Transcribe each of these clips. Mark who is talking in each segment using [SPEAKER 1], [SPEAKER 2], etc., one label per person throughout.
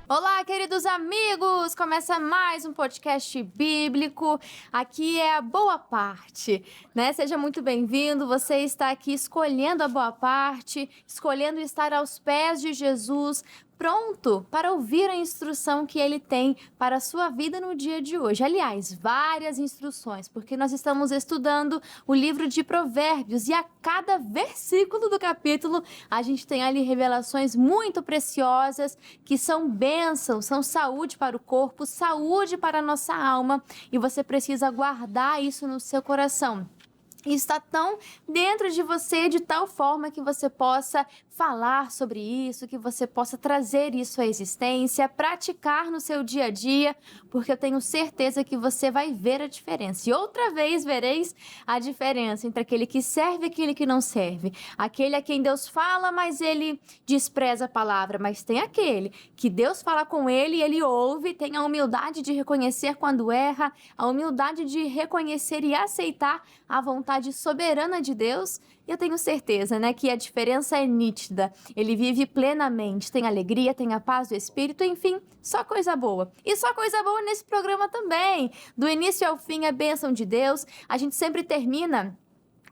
[SPEAKER 1] Olá, queridos amigos! Começa mais um podcast bíblico. Aqui é a Boa Parte, né? Seja muito bem-vindo. Você está aqui escolhendo a boa parte, escolhendo estar aos pés de Jesus, pronto para ouvir a instrução que ele tem para a sua vida no dia de hoje. Aliás, várias instruções, porque nós estamos estudando o livro de Provérbios e a cada versículo do capítulo a gente tem ali revelações muito preciosas que são bênçãos, são saúde para o corpo, saúde para a nossa alma, e você precisa guardar isso no seu coração. E está tão dentro de você de tal forma que você possa falar sobre isso, que você possa trazer isso à existência, praticar no seu dia a dia, porque eu tenho certeza que você vai ver a diferença. E outra vez vereis a diferença entre aquele que serve e aquele que não serve. Aquele a quem Deus fala, mas ele despreza a palavra. Mas tem aquele que Deus fala com ele e ele ouve, tem a humildade de reconhecer quando erra, a humildade de reconhecer e aceitar a vontade soberana de Deus. E eu tenho certeza, né, que a diferença é nítida. Ele vive plenamente, tem alegria, tem a paz do Espírito, enfim, só coisa boa. E só coisa boa nesse programa também. Do início ao fim é bênção de Deus. A gente sempre termina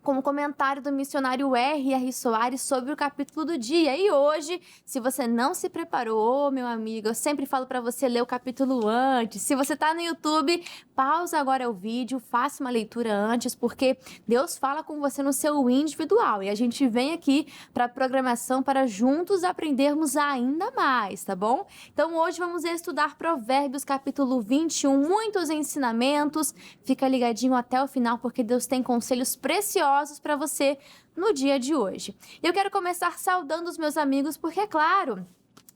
[SPEAKER 1] com o comentário do missionário R.R. Soares sobre o capítulo do dia. E hoje, se você não se preparou, meu amigo, eu sempre falo para você ler o capítulo antes. Se você está no YouTube, pausa agora o vídeo, faça uma leitura antes, porque Deus fala com você no seu individual. E a gente vem aqui para a programação para juntos aprendermos ainda mais, tá bom? Então hoje vamos estudar Provérbios capítulo 21, muitos ensinamentos. Fica ligadinho até o final, porque Deus tem conselhos preciosos para você no dia de hoje. Eu quero começar saudando os meus amigos, porque, é claro,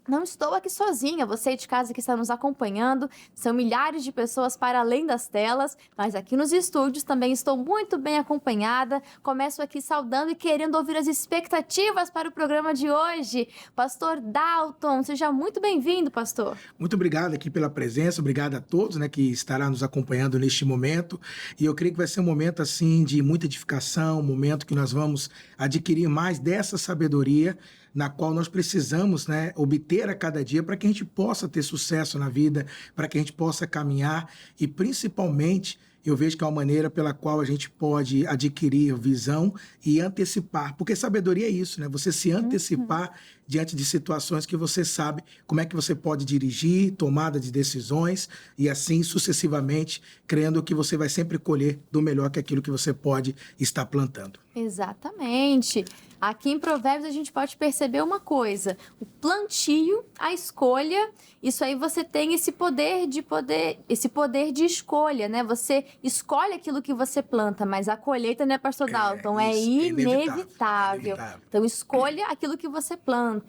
[SPEAKER 1] não estou aqui sozinha, você de casa que está nos acompanhando, são milhares de pessoas para além das telas, mas aqui nos estúdios também estou muito bem acompanhada. Começo aqui saudando e querendo ouvir as expectativas para o programa de hoje. Pastor Dalton, seja muito bem-vindo, pastor.
[SPEAKER 2] Muito obrigado aqui pela presença, obrigado a todos, né, que estará nos acompanhando neste momento, e eu creio que vai ser um momento assim de muita edificação, um momento que nós vamos adquirir mais dessa sabedoria na qual nós precisamos, né, obter a cada dia para que a gente possa ter sucesso na vida, para que a gente possa caminhar e principalmente eu vejo que é uma maneira pela qual a gente pode adquirir visão e antecipar, porque sabedoria é isso, né? Você se antecipar diante de situações que você sabe como é que você pode dirigir, tomada de decisões e assim sucessivamente, crendo que você vai sempre colher do melhor que aquilo que você pode estar plantando.
[SPEAKER 1] Exatamente. Aqui em Provérbios a gente pode perceber uma coisa: o plantio, a escolha, isso aí você tem esse poder de escolha, né? Você escolhe aquilo que você planta, mas a colheita, né, pastor Dalton, é inevitável. Então escolha aquilo que você planta.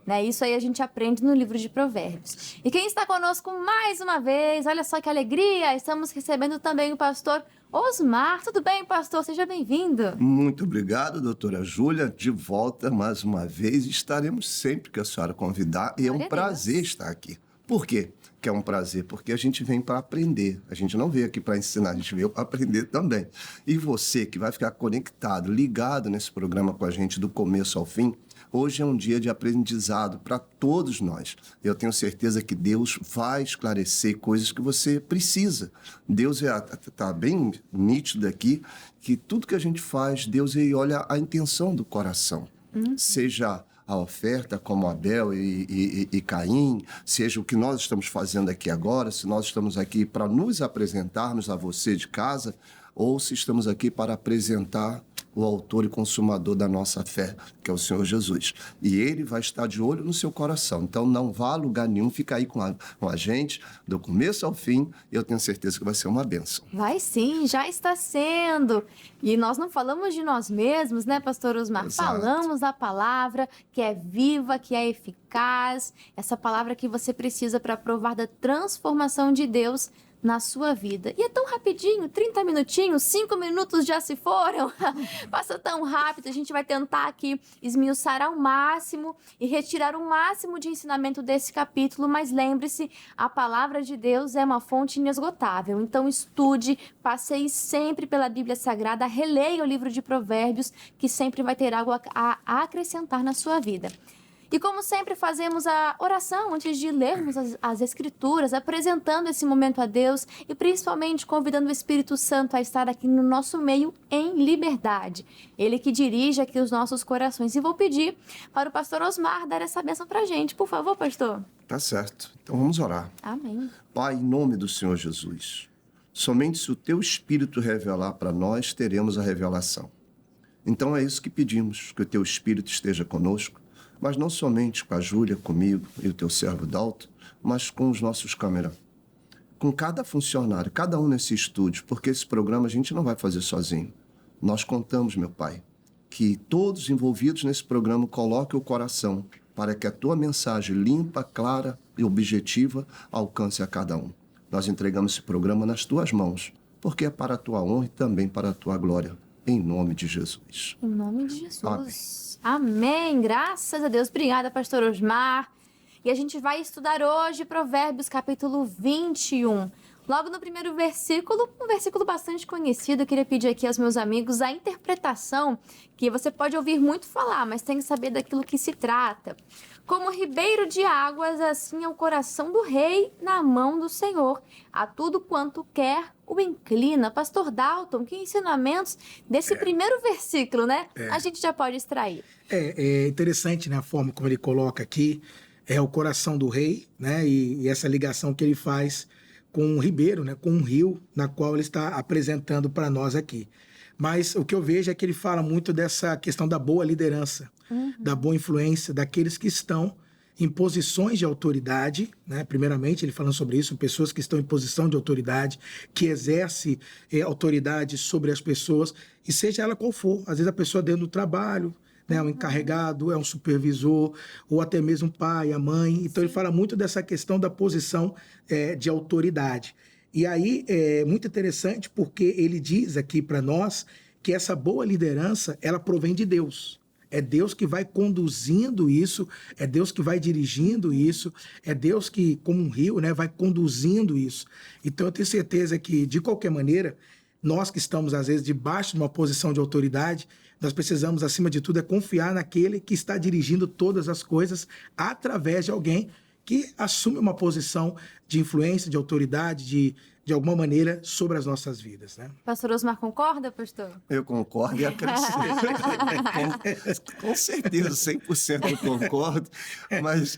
[SPEAKER 1] Né? Isso aí a gente aprende no livro de Provérbios. E quem está conosco mais uma vez, olha só que alegria, estamos recebendo também o pastor Osmar. Tudo bem, pastor? Seja bem-vindo.
[SPEAKER 3] Muito obrigado, doutora Júlia. De volta mais uma vez. Estaremos sempre que a senhora convidar. E é um prazer estar aqui. Por quê que é um prazer? Porque a gente vem para aprender. A gente não veio aqui para ensinar, a gente veio para aprender também. E você que vai ficar conectado, ligado nesse programa com a gente do começo ao fim, hoje é um dia de aprendizado para todos nós. Eu tenho certeza que Deus vai esclarecer coisas que você precisa. Deus está bem nítido aqui que tudo que a gente faz, Deus olha a intenção do coração. Seja a oferta como Abel e Caim, seja o que nós estamos fazendo aqui agora, se nós estamos aqui para nos apresentarmos a você de casa, ou se estamos aqui para apresentar o autor e consumador da nossa fé, que é o Senhor Jesus. E ele vai estar de olho no seu coração. Então não vá a lugar nenhum, fica aí com a gente, do começo ao fim, e eu tenho certeza que vai ser uma bênção.
[SPEAKER 1] Vai sim, já está sendo. E nós não falamos de nós mesmos, né, pastor Osmar?
[SPEAKER 3] Exato.
[SPEAKER 1] Falamos da palavra que é viva, que é eficaz, essa palavra que você precisa para provar da transformação de Deus na sua vida. E é tão rapidinho, 30 minutinhos, 5 minutos já se foram. Passa tão rápido, a gente vai tentar aqui esmiuçar ao máximo e retirar o máximo de ensinamento desse capítulo, mas lembre-se, a palavra de Deus é uma fonte inesgotável. Então estude, passeie sempre pela Bíblia Sagrada, releia o livro de Provérbios, que sempre vai ter algo a acrescentar na sua vida. E como sempre, fazemos a oração antes de lermos as Escrituras, apresentando esse momento a Deus e principalmente convidando o Espírito Santo a estar aqui no nosso meio em liberdade. Ele que dirige aqui os nossos corações. E vou pedir para o pastor Osmar dar essa bênção para a gente. Por favor, pastor.
[SPEAKER 3] Tá certo. Então vamos orar.
[SPEAKER 1] Amém.
[SPEAKER 3] Pai, em nome do Senhor Jesus, somente se o Teu Espírito revelar para nós, teremos a revelação. Então é isso que pedimos, que o Teu Espírito esteja conosco, mas não somente com a Júlia, comigo e o Teu servo Dalton, mas com os nossos câmeras, com cada funcionário, cada um nesse estúdio, porque esse programa a gente não vai fazer sozinho. Nós contamos, meu Pai, que todos envolvidos nesse programa coloquem o coração para que a Tua mensagem limpa, clara e objetiva alcance a cada um. Nós entregamos esse programa nas Tuas mãos, porque é para a Tua honra e também para a Tua glória. Em nome de Jesus.
[SPEAKER 1] Em nome de Jesus.
[SPEAKER 3] Amém.
[SPEAKER 1] Amém. Graças a Deus. Obrigada, pastor Osmar. E a gente vai estudar hoje Provérbios, capítulo 21. Logo no primeiro versículo, um versículo bastante conhecido. Eu queria pedir aqui aos meus amigos a interpretação, que você pode ouvir muito falar, mas tem que saber daquilo que se trata. Como ribeiro de águas, assim é o coração do rei na mão do Senhor. A tudo quanto quer, o inclina. Pastor Dalton, que ensinamentos desse primeiro versículo, né? A gente já pode extrair.
[SPEAKER 2] É interessante, né, a forma como ele coloca aqui, é o coração do rei, né, e essa ligação que ele faz com um ribeiro, né, com um rio, na qual ele está apresentando para nós aqui. Mas o que eu vejo é que ele fala muito dessa questão da boa liderança, da boa influência, daqueles que estão em posições de autoridade, né? Primeiramente, ele falando sobre isso, pessoas que estão em posição de autoridade, que exercem autoridade sobre as pessoas, e seja ela qual for. Às vezes a pessoa dentro do trabalho, né? Um encarregado, é um supervisor, ou até mesmo o pai, a mãe. Então, ele fala muito dessa questão da posição de autoridade. E aí, é muito interessante porque ele diz aqui para nós que essa boa liderança, ela provém de Deus. É Deus que vai conduzindo isso, é Deus que vai dirigindo isso, é Deus que, como um rio, né, vai conduzindo isso. Então, eu tenho certeza que, de qualquer maneira, nós que estamos, às vezes, debaixo de uma posição de autoridade, nós precisamos, acima de tudo, confiar naquele que está dirigindo todas as coisas através de alguém que assume uma posição de influência, de autoridade, de alguma maneira, sobre as nossas vidas, né?
[SPEAKER 1] Pastor Osmar, concorda, pastor?
[SPEAKER 3] Eu concordo e acrescento. Com certeza, 100% eu concordo. Mas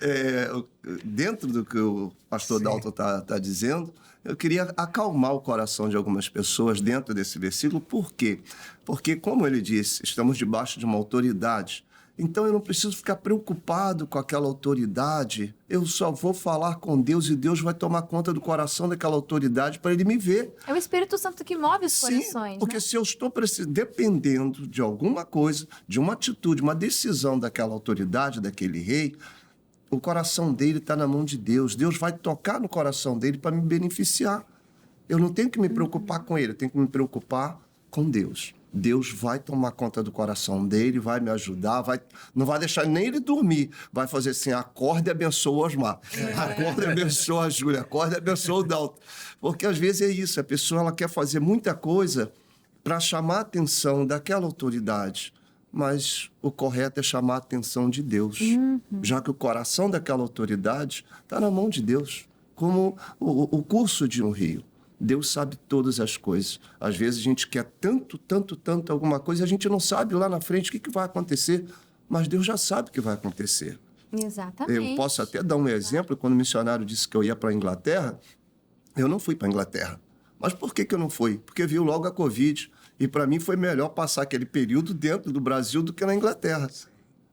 [SPEAKER 3] dentro do que o pastor Dalton está dizendo, eu queria acalmar o coração de algumas pessoas dentro desse versículo. Por quê? Porque, como ele disse, estamos debaixo de uma autoridade. Então, eu não preciso ficar preocupado com aquela autoridade. Eu só vou falar com Deus e Deus vai tomar conta do coração daquela autoridade para Ele me ver.
[SPEAKER 1] É o Espírito Santo que move os corações.
[SPEAKER 3] Sim, porque se eu estou dependendo de alguma coisa, de uma atitude, uma decisão daquela autoridade, daquele rei, o coração dele está na mão de Deus. Deus vai tocar no coração dele para me beneficiar. Eu não tenho que me preocupar com ele, eu tenho que me preocupar com Deus. Deus vai tomar conta do coração dele, vai me ajudar, não vai deixar nem ele dormir. Vai fazer assim, acorda e abençoa o Osmar. Acorda e abençoa a Júlia, acorda e abençoa o Dalton. Porque às vezes é isso, a pessoa ela quer fazer muita coisa para chamar a atenção daquela autoridade. Mas o correto é chamar a atenção de Deus. Já que o coração daquela autoridade está na mão de Deus. Como o curso de um rio. Deus sabe todas as coisas. Às vezes a gente quer tanto alguma coisa e a gente não sabe lá na frente o que vai acontecer, mas Deus já sabe o que vai acontecer.
[SPEAKER 1] Exatamente.
[SPEAKER 3] Eu posso até dar um exemplo. Quando o missionário disse que eu ia para a Inglaterra, eu não fui para a Inglaterra. Mas por que eu não fui? Porque viu logo a Covid. E para mim foi melhor passar aquele período dentro do Brasil do que na Inglaterra.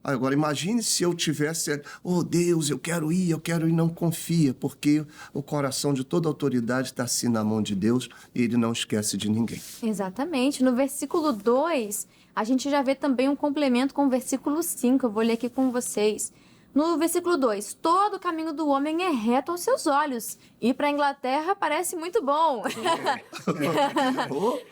[SPEAKER 3] Agora, imagine se eu tivesse, oh Deus, eu quero ir, não confia, porque o coração de toda autoridade está assim na mão de Deus e ele não esquece de ninguém.
[SPEAKER 1] Exatamente. No versículo 2, a gente já vê também um complemento com o versículo 5, eu vou ler aqui com vocês. No versículo 2, todo o caminho do homem é reto aos seus olhos. Ir para a Inglaterra parece muito bom.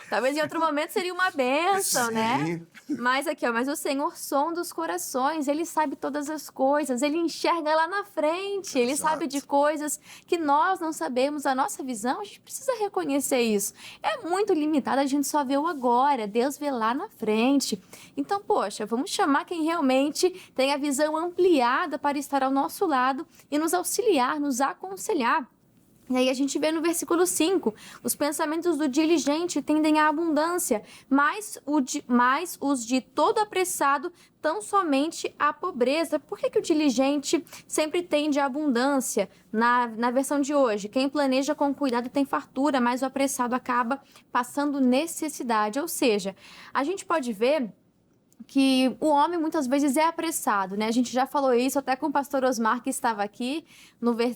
[SPEAKER 1] Talvez em outro momento seria uma bênção, né? Mas aqui, ó, mas o Senhor sonda os corações, Ele sabe todas as coisas, Ele enxerga lá na frente, Ele sabe de coisas que nós não sabemos. A nossa visão, a gente precisa reconhecer isso. É muito limitada, a gente só vê o agora, Deus vê lá na frente. Então, poxa, vamos chamar quem realmente tem a visão ampliada capacitada para estar ao nosso lado e nos auxiliar, nos aconselhar. E aí a gente vê no versículo 5, os pensamentos do diligente tendem à abundância, mas os de todo apressado tão somente à pobreza. Por que o diligente sempre tende à abundância? Na versão de hoje, quem planeja com cuidado tem fartura, mas o apressado acaba passando necessidade. Ou seja, a gente pode ver que o homem muitas vezes é apressado, né? A gente já falou isso até com o pastor Osmar, que estava aqui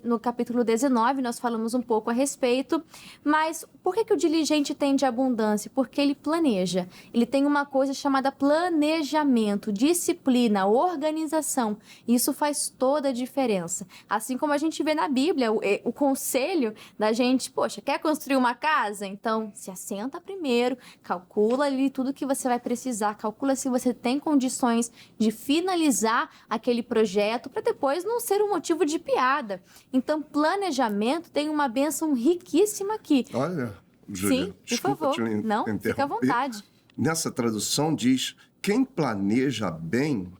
[SPEAKER 1] no capítulo 19, nós falamos um pouco a respeito. Mas por que o diligente tende à abundância? Porque ele planeja. Ele tem uma coisa chamada planejamento, disciplina, organização. Isso faz toda a diferença. Assim como a gente vê na Bíblia, o conselho da gente, poxa, quer construir uma casa? Então, se assenta primeiro, calcula ali tudo que você vai precisar, calcula se você tem condições de finalizar aquele projeto para depois não ser um motivo de piada. Então, planejamento tem uma bênção riquíssima aqui.
[SPEAKER 3] Olha, Júlia,
[SPEAKER 1] sim,
[SPEAKER 3] desculpa
[SPEAKER 1] por favor.
[SPEAKER 3] te
[SPEAKER 1] Não,
[SPEAKER 3] interromper.
[SPEAKER 1] fica à vontade.
[SPEAKER 3] Nessa tradução diz, quem planeja bem,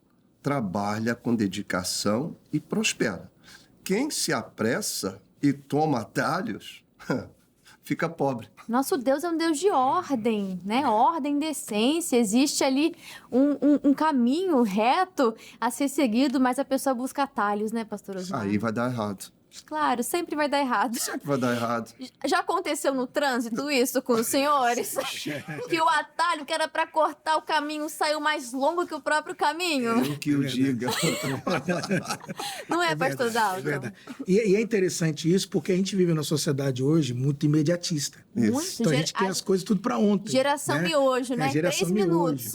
[SPEAKER 3] trabalha com dedicação e prospera. Quem se apressa e toma atalhos, fica pobre.
[SPEAKER 1] Nosso Deus é um Deus de ordem, né? Ordem, decência. Existe ali um caminho reto a ser seguido, mas a pessoa busca atalhos, né, pastor Osmar?
[SPEAKER 3] Aí vai dar errado.
[SPEAKER 1] Claro, sempre vai dar errado.
[SPEAKER 3] Sempre vai dar errado.
[SPEAKER 1] Já aconteceu no trânsito isso com os senhores? Que o atalho que era para cortar o caminho saiu mais longo que o próprio caminho?
[SPEAKER 3] Eu que o diga.
[SPEAKER 1] Não é, pastor Dalton?
[SPEAKER 2] Verdade. E é interessante isso porque a gente vive numa sociedade hoje muito imediatista.
[SPEAKER 1] Muito.
[SPEAKER 2] Então a gente quer as coisas tudo para ontem.
[SPEAKER 1] Geração miojo, né?
[SPEAKER 2] É, geração
[SPEAKER 1] 3 minutos.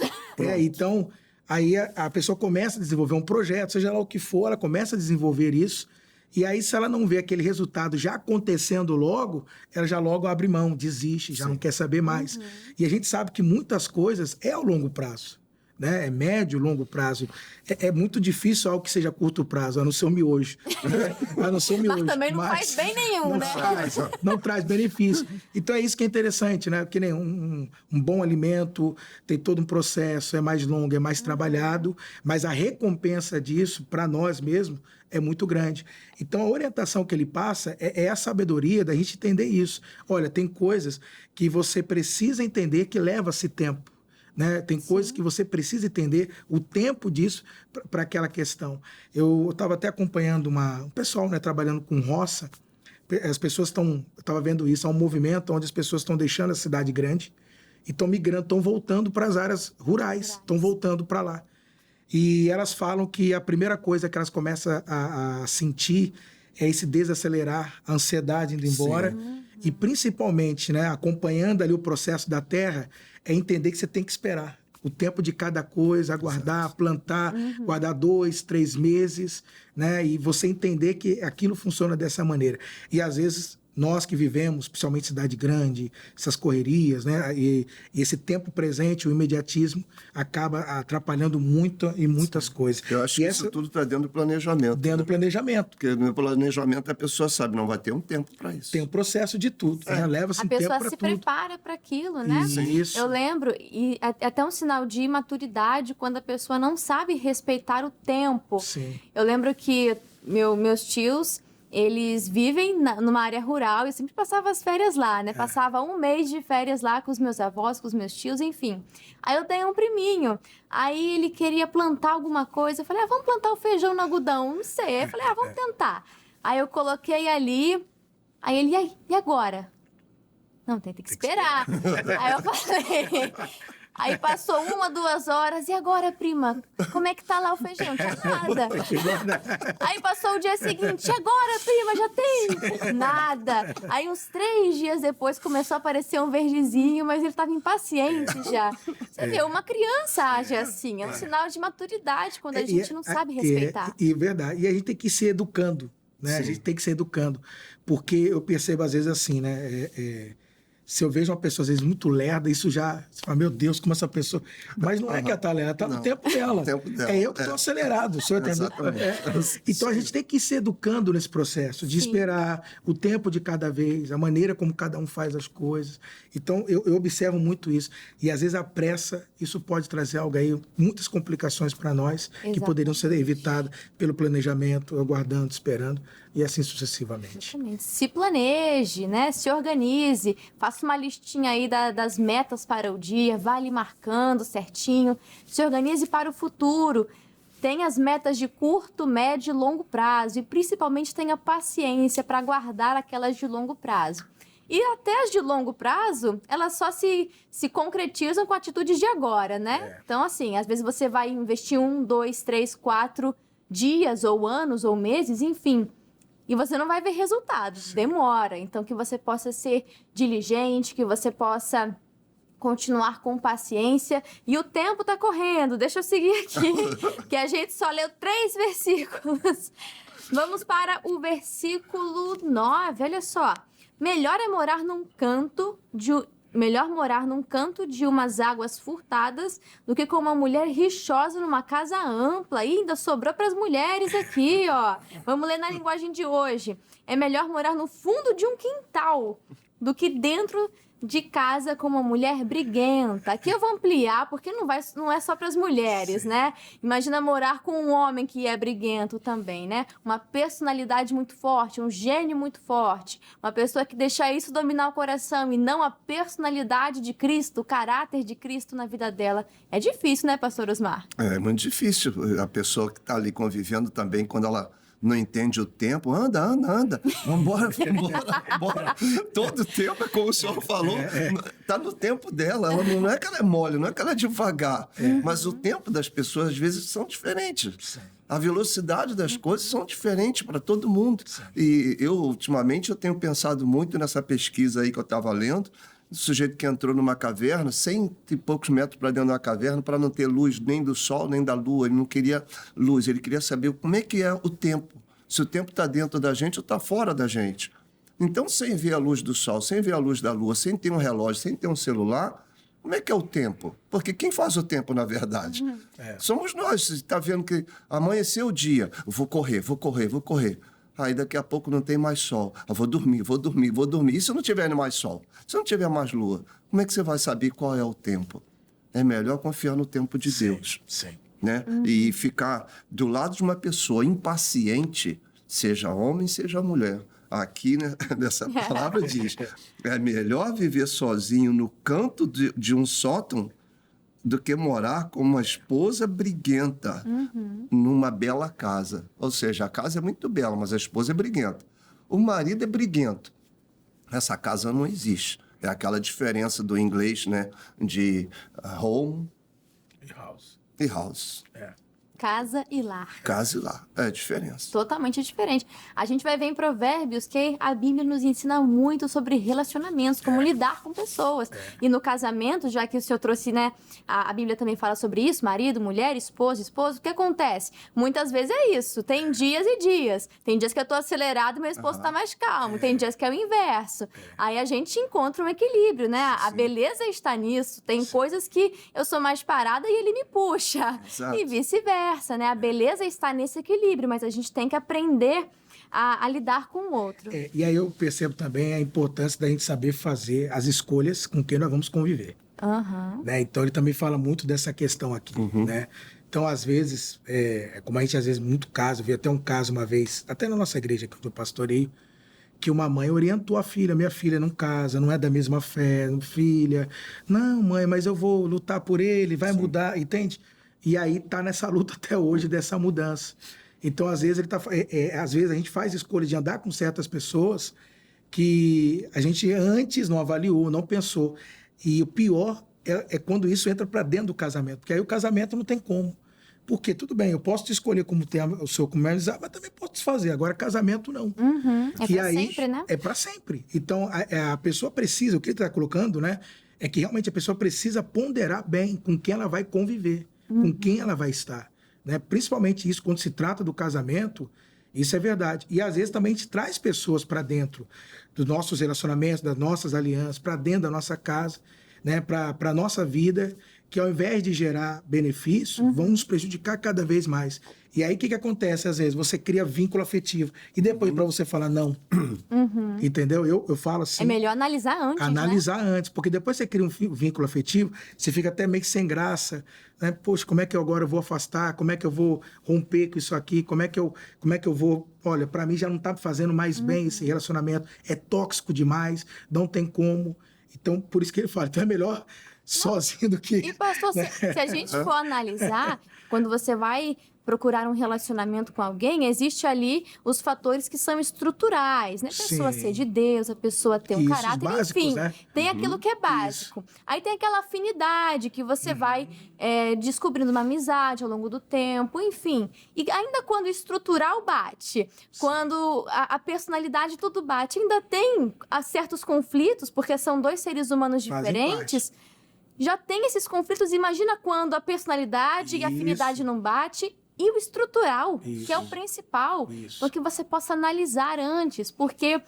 [SPEAKER 2] Então, aí a pessoa começa a desenvolver um projeto, seja lá o que for, ela começa a desenvolver isso. E aí, se ela não vê aquele resultado já acontecendo logo, ela já logo abre mão, desiste, já não quer saber mais. E a gente sabe que muitas coisas é ao longo prazo, né? É médio, longo prazo. É muito difícil algo que seja curto prazo, a não ser o miojo. A não ser o miojo.
[SPEAKER 1] Mas também não faz bem nenhum,
[SPEAKER 2] não
[SPEAKER 1] né?
[SPEAKER 2] Não traz benefício. Então é isso que é interessante, né? Porque nem um bom alimento tem todo um processo, é mais longo, é mais trabalhado, mas a recompensa disso, para nós mesmos, é muito grande. Então, a orientação que ele passa é a sabedoria da gente entender isso. Olha, tem coisas que você precisa entender que leva-se tempo. Né? Tem coisas que você precisa entender o tempo disso para aquela questão. Eu estava até acompanhando um pessoal, né, trabalhando com roça. As pessoas estão... Eu estava vendo isso, há um movimento onde as pessoas estão deixando a cidade grande e estão migrando, estão voltando para as áreas rurais, estão voltando para lá. E elas falam que a primeira coisa que elas começam a sentir é esse desacelerar, a ansiedade indo embora. E principalmente, né, acompanhando ali o processo da terra, é entender que você tem que esperar o tempo de cada coisa, aguardar, plantar, guardar 2, 3 meses, né, e você entender que aquilo funciona dessa maneira. E às vezes nós que vivemos, principalmente cidade grande, essas correrias, né? E esse tempo presente, o imediatismo, acaba atrapalhando muito em muitas coisas.
[SPEAKER 3] Eu acho que isso tudo está dentro do planejamento.
[SPEAKER 2] Dentro do planejamento.
[SPEAKER 3] Porque no planejamento a pessoa sabe, não vai ter um tempo para isso.
[SPEAKER 2] Tem um processo de tudo, né? Leva-se um tempo para tudo.
[SPEAKER 1] A pessoa se prepara para aquilo, né?
[SPEAKER 2] Isso.
[SPEAKER 1] Eu lembro, e até um sinal de imaturidade quando a pessoa não sabe respeitar o tempo.
[SPEAKER 2] Sim.
[SPEAKER 1] Eu lembro que meus tios... Eles vivem numa área rural e eu sempre passava as férias lá, né? Passava 1 mês de férias lá com os meus avós, com os meus tios, enfim. Aí eu tenho um priminho, aí ele queria plantar alguma coisa. Eu falei, vamos plantar o feijão no algodão? Não sei. Eu falei, vamos tentar. Aí eu coloquei ali, aí ele, e agora? Não, tem que esperar. Aí eu falei... Aí passou 1, 2 horas, e agora, prima? Como é que tá lá o feijão? Tinha nada. Aí passou o dia seguinte, e agora, prima, já tem? Nada. Aí uns 3 dias depois começou a aparecer um verdezinho, mas ele tava impaciente já. Você vê, uma criança age assim, é um sinal de maturidade quando a gente não sabe respeitar.
[SPEAKER 2] Verdade. E a gente tem que ir se educando, né? A gente tem que se educando. Porque eu percebo às vezes assim, né? Se eu vejo uma pessoa, às vezes, muito lerda, isso já... Você fala, meu Deus, como essa pessoa... Mas não é que ela está lerda, está no tempo dela. É eu que estou acelerado, o senhor entendeu? Então, a gente tem que ir se educando nesse processo, de esperar o tempo de cada vez, a maneira como cada um faz as coisas. Então, eu observo muito isso. E, às vezes, a pressa, isso pode trazer algo aí, muitas complicações para nós, que poderiam ser evitadas pelo planejamento, aguardando, esperando, e assim sucessivamente.
[SPEAKER 1] Exatamente. Se planeje, né? Se organize, faça uma listinha aí das metas para o dia, vá ali marcando certinho, se organize para o futuro. Tenha as metas de curto, médio e longo prazo e principalmente tenha paciência para guardar aquelas de longo prazo. E até as de longo prazo, elas só se concretizam com atitudes de agora, né? Então, assim, às vezes você vai investir 1, 2, 3, 4 dias ou anos ou meses, enfim... E você não vai ver resultados, demora. Então, que você possa ser diligente, que você possa continuar com paciência. E o tempo está correndo, deixa eu seguir aqui, que a gente só leu 3 versículos. Vamos para o versículo 9, olha só. Melhor morar num canto de umas águas furtadas do que com uma mulher rixosa numa casa ampla. E ainda sobrou para as mulheres aqui, ó. Vamos ler na linguagem de hoje. É melhor morar no fundo de um quintal do que dentro de casa com uma mulher briguenta. Aqui eu vou ampliar, porque não é só para as mulheres, né? Imagina morar com um homem que é briguento também, né? Uma personalidade muito forte, um gênio muito forte. Uma pessoa que deixa isso dominar o coração e não a personalidade de Cristo, o caráter de Cristo na vida dela. É difícil, né, pastor Osmar?
[SPEAKER 3] É muito difícil. A pessoa que está ali convivendo também, quando ela não entende o tempo, anda. Vambora. Todo tempo, é como o senhor falou, está no tempo dela. Ela não é que ela é mole, não é que ela é devagar. Mas o tempo das pessoas, às vezes, são diferentes. A velocidade das coisas são diferentes para todo mundo. E ultimamente, eu tenho pensado muito nessa pesquisa aí que eu estava lendo, o sujeito que entrou numa caverna, 100 e poucos metros para dentro da caverna, para não ter luz nem do sol, nem da lua. Ele não queria luz, ele queria saber como é que é o tempo. Se o tempo está dentro da gente ou está fora da gente. Então, sem ver a luz do sol, sem ver a luz da lua, sem ter um relógio, sem ter um celular, como é que é o tempo? Porque quem faz o tempo, na verdade? Somos nós. Você está vendo que amanheceu o dia. Vou correr. Aí daqui a pouco não tem mais sol. Eu vou dormir. E se não tiver mais sol? Se não tiver mais lua? Como é que você vai saber qual é o tempo? É melhor confiar no tempo de Deus.
[SPEAKER 2] Sim.
[SPEAKER 3] Né? E ficar do lado de uma pessoa impaciente, seja homem, seja mulher. Aqui, né, nessa palavra diz, é melhor viver sozinho no canto de um sótão do que morar com uma esposa briguenta numa bela casa. Ou seja, a casa é muito bela, mas a esposa é briguenta. O marido é briguento. Essa casa não existe. É aquela diferença do inglês, né, de home e house.
[SPEAKER 1] Casa e lar.
[SPEAKER 3] Casa e lar. É a diferença.
[SPEAKER 1] Totalmente diferente. A gente vai ver em Provérbios que a Bíblia nos ensina muito sobre relacionamentos, como lidar com pessoas. E no casamento, já que o senhor trouxe, né, a Bíblia também fala sobre isso, marido, mulher, esposo, o que acontece? Muitas vezes é isso, tem dias e dias. Tem dias que eu tô acelerado e meu esposo tá mais calmo. Tem dias que é o inverso. Aí a gente encontra um equilíbrio, né? A beleza está nisso. Tem coisas que eu sou mais parada e ele me puxa.
[SPEAKER 3] Exato.
[SPEAKER 1] E vice-versa. Né? A beleza está nesse equilíbrio, mas a gente tem que aprender a lidar com o outro.
[SPEAKER 2] E aí eu percebo também a importância da gente saber fazer as escolhas com quem nós vamos conviver. Né? Então ele também fala muito dessa questão aqui. Né? Então, às vezes, como a gente às vezes, muito caso, vi até um caso uma vez, até na nossa igreja que eu pastoreio, que uma mãe orientou a filha, minha filha não casa, não é da mesma fé, filha, não mãe, mas eu vou lutar por ele, vai mudar, entende? E aí tá nessa luta até hoje dessa mudança. Então, às vezes, às vezes a gente faz escolha de andar com certas pessoas que a gente antes não avaliou, não pensou. E o pior é quando isso entra para dentro do casamento, porque aí o casamento não tem como. Porque, tudo bem, eu posso te escolher como ter o seu comercial, mas também posso desfazer. Agora, casamento, não.
[SPEAKER 1] É para sempre, né?
[SPEAKER 2] É para sempre. Então, a pessoa precisa, o que ele está colocando, né? É que realmente a pessoa precisa ponderar bem com quem ela vai conviver. Com quem ela vai estar, né? Principalmente isso, quando se trata do casamento, Isso é verdade. E às vezes também a gente traz pessoas para dentro dos nossos relacionamentos, das nossas alianças, para dentro da nossa casa, né? Para a nossa vida, que ao invés de gerar benefício, vão nos prejudicar cada vez mais. E aí o que acontece às vezes? Você cria vínculo afetivo. E depois para você falar não. Entendeu? Eu falo assim.
[SPEAKER 1] É melhor analisar antes,
[SPEAKER 2] Analisar antes. Porque depois você cria um vínculo afetivo, você fica até meio que sem graça. Né? Poxa, como é que eu agora vou afastar? Como é que eu vou romper com isso aqui? Como é que eu vou... Olha, para mim já não está fazendo mais bem esse relacionamento. É tóxico demais. Não tem como. Então, por isso que ele fala, então é melhor sozinho do que...
[SPEAKER 1] E, pastor, se a gente for analisar, quando você vai procurar um relacionamento com alguém, existe ali os fatores que são estruturais, né? A pessoa ser de Deus, a pessoa ter um caráter, básicos, enfim, né? Tem aquilo que é básico. Isso. Aí tem aquela afinidade que você vai descobrindo uma amizade ao longo do tempo, enfim. E ainda quando o estrutural bate, quando a personalidade tudo bate, ainda tem certos conflitos, porque são dois seres humanos diferentes, já tem esses conflitos. Imagina quando a personalidade e a afinidade não bate. E o estrutural, que é o principal, para que você possa analisar antes, porque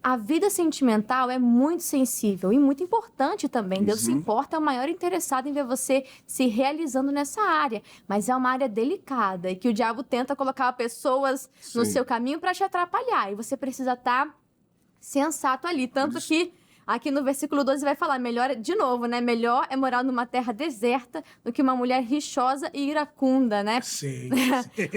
[SPEAKER 1] a vida sentimental é muito sensível e muito importante também. Deus se importa, é o maior interessado em ver você se realizando nessa área, mas é uma área delicada e que o diabo tenta colocar pessoas no seu caminho para te atrapalhar, e você precisa estar sensato ali, tanto que aqui no versículo 12 vai falar, melhor, de novo, né? Melhor é morar numa terra deserta do que uma mulher rixosa e iracunda, né?
[SPEAKER 2] Sim.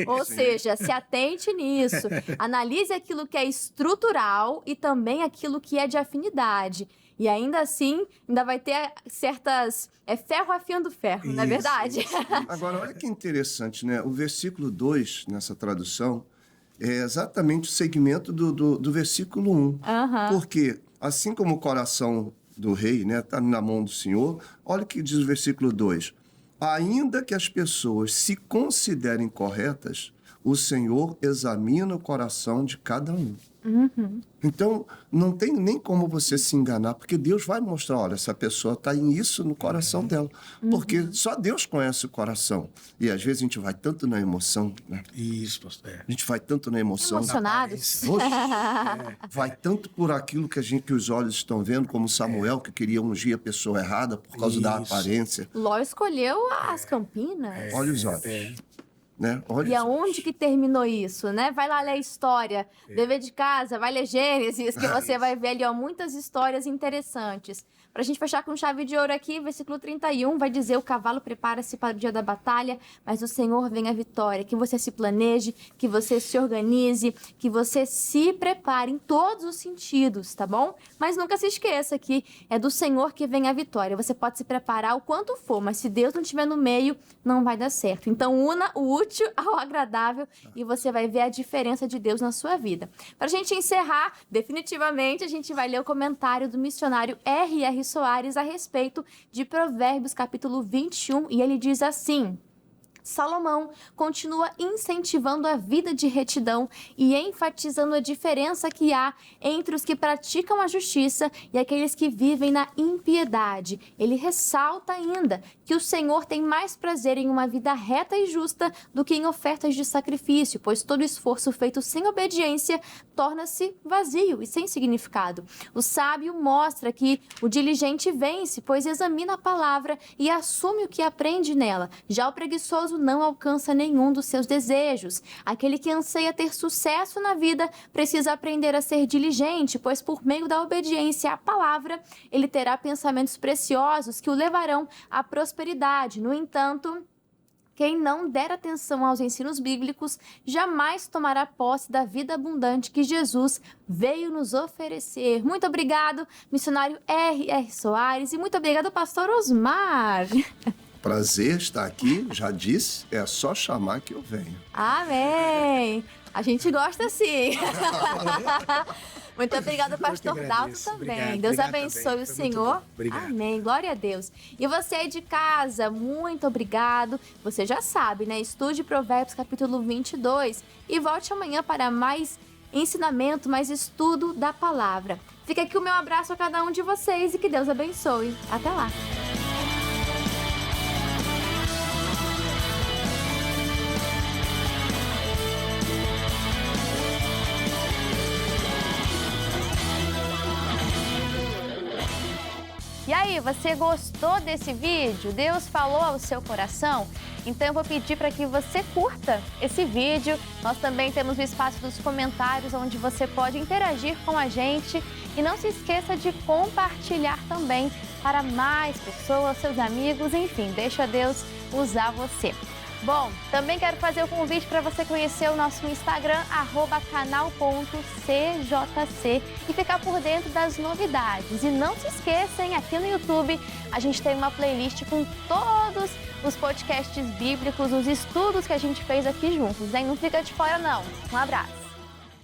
[SPEAKER 1] Ou seja, se atente nisso. Analise aquilo que é estrutural e também aquilo que é de afinidade. E ainda assim, ainda vai ter certas... É ferro afiando ferro, não é verdade?
[SPEAKER 3] Agora, olha que interessante, né? O versículo 2, nessa tradução, é exatamente o segmento do versículo 1. Porque... assim como o coração do rei, né, está na mão do Senhor, olha o que diz o versículo 2. Ainda que as pessoas se considerem corretas, o Senhor examina o coração de cada um. Então, não tem nem como você se enganar, porque Deus vai mostrar, olha, essa pessoa está em isso no coração dela. Porque só Deus conhece o coração. E às vezes a gente vai tanto na emoção, né?
[SPEAKER 2] Isso, pastor.
[SPEAKER 3] A gente vai tanto na emoção.
[SPEAKER 1] Emocionados.
[SPEAKER 3] Vai tanto por aquilo que os olhos estão vendo, como Samuel, que queria ungir a pessoa errada por causa da aparência.
[SPEAKER 1] Ló escolheu as Campinas.
[SPEAKER 3] Olha os olhos. Né?
[SPEAKER 1] E aonde que terminou isso, né? Vai lá ler a história, dever de casa, vai ler Gênesis, que você vai ver ali, ó, muitas histórias interessantes. Pra gente fechar com chave de ouro aqui, versículo 31 vai dizer: o cavalo prepara-se para o dia da batalha, mas o Senhor vem a vitória. Que você se planeje, que você se organize, que você se prepare em todos os sentidos, tá bom? Mas nunca se esqueça que é do Senhor que vem a vitória. Você pode se preparar o quanto for, mas se Deus não estiver no meio, não vai dar certo. Então, una o útil ao agradável e você vai ver a diferença de Deus na sua vida. Pra gente encerrar, definitivamente, a gente vai ler o comentário do missionário R.R. Soares a respeito de Provérbios, capítulo 21, e ele diz assim: Salomão continua incentivando a vida de retidão e enfatizando a diferença que há entre os que praticam a justiça e aqueles que vivem na impiedade. Ele ressalta ainda que o Senhor tem mais prazer em uma vida reta e justa do que em ofertas de sacrifício, pois todo esforço feito sem obediência torna-se vazio e sem significado. O sábio mostra que o diligente vence, pois examina a palavra e assume o que aprende nela. Já o preguiçoso não alcança nenhum dos seus desejos. Aquele que anseia ter sucesso na vida precisa aprender a ser diligente, pois por meio da obediência à palavra, ele terá pensamentos preciosos que o levarão à prosperidade. No entanto, quem não der atenção aos ensinos bíblicos jamais tomará posse da vida abundante que Jesus veio nos oferecer. Muito obrigado, missionário R.R. Soares, e muito obrigado, pastor Osmar.
[SPEAKER 3] Prazer estar aqui, já disse, é só chamar que eu venho.
[SPEAKER 1] Amém! A gente gosta sim. Muito obrigada, pastor Dalton também.
[SPEAKER 2] Obrigado,
[SPEAKER 1] Deus
[SPEAKER 2] obrigado
[SPEAKER 1] abençoe
[SPEAKER 2] também.
[SPEAKER 1] o
[SPEAKER 2] Foi
[SPEAKER 1] Senhor.
[SPEAKER 2] Obrigado.
[SPEAKER 1] Amém. Glória a Deus. E você aí de casa, muito obrigado. Você já sabe, né? Estude Provérbios capítulo 22 e volte amanhã para mais ensinamento, mais estudo da palavra. Fica aqui o meu abraço a cada um de vocês e que Deus abençoe. Até lá. aí, você gostou desse vídeo? Deus falou ao seu coração? Então eu vou pedir para que você curta esse vídeo. Nós também temos o espaço dos comentários, onde você pode interagir com a gente. E não se esqueça de compartilhar também para mais pessoas, seus amigos, enfim, deixa Deus usar você. Bom, também quero fazer o convite para você conhecer o nosso Instagram, @canal.cjc, e ficar por dentro das novidades. E não se esqueçam, aqui no YouTube a gente tem uma playlist com todos os podcasts bíblicos, os estudos que a gente fez aqui juntos, hein? Não fica de fora não. Um abraço!